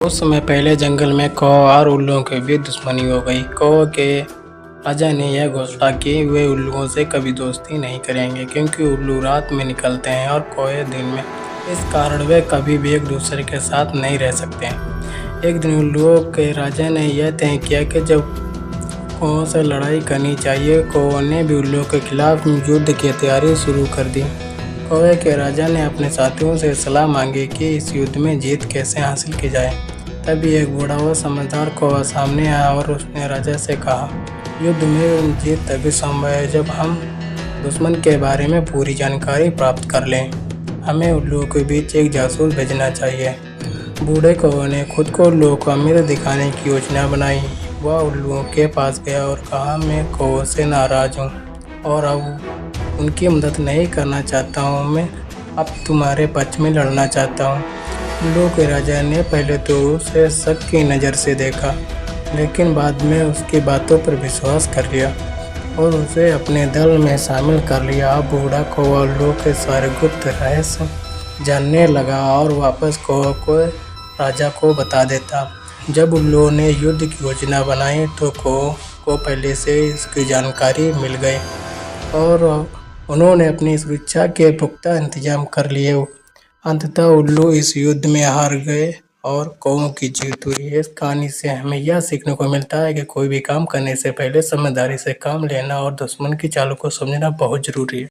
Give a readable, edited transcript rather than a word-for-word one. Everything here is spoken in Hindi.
कुछ समय पहले जंगल में कौवा और उल्लुओं के बीच दुश्मनी हो गई। कौवा के राजा ने यह घोषणा की वे उल्लुओं से कभी दोस्ती नहीं करेंगे क्योंकि उल्लू रात में निकलते हैं और कौवे दिन में। इस कारण वे कभी भी एक दूसरे के साथ नहीं रह सकते। एक दिन उल्लुओं के राजा ने यह तय किया कि जब कौवों से लड़ाई करनी चाहिए। कौवों ने भी उल्लुओं के खिलाफ युद्ध की तैयारी शुरू कर दी। कौवे के राजा ने अपने साथियों से सलाह मांगी कि इस युद्ध में जीत कैसे हासिल की जाए। तभी एक बूढ़ा व समझदार कौवा सामने आया और उसने राजा से कहा, युद्ध में जीत तभी संभव है जब हम दुश्मन के बारे में पूरी जानकारी प्राप्त कर लें। हमें उल्लुओं के बीच एक जासूस भेजना चाहिए। बूढ़े कौवे ने खुद को उल्लुओं को अमीर दिखाने की योजना बनाई। वह उल्लुओं के पास गया और कहा, मैं कौवों से नाराज हूँ और अब उनकी मदद नहीं करना चाहता हूँ। मैं अब तुम्हारे पक्ष में लड़ना चाहता हूँ। उल्लुओं के राजा ने पहले तो उसे शक की नज़र से देखा, लेकिन बाद में उसकी बातों पर विश्वास कर लिया और उसे अपने दल में शामिल कर लिया। अब बूढ़ा कौवा उल्लुओं के सारे गुप्त रहस्य जानने लगा और वापस कौवा को राजा को बता देता। जब उल्लुओं ने युद्ध की योजना बनाई तो कौवे को पहले से इसकी जानकारी मिल गई और उन्होंने अपनी सुरक्षा के पुख्ता इंतजाम कर लिए। अंततः उल्लू इस युद्ध में हार गए और कौवों की जीत हुई। इस कहानी से हमें यह सीखने को मिलता है कि कोई भी काम करने से पहले समझदारी से काम लेना और दुश्मन की चालों को समझना बहुत जरूरी है।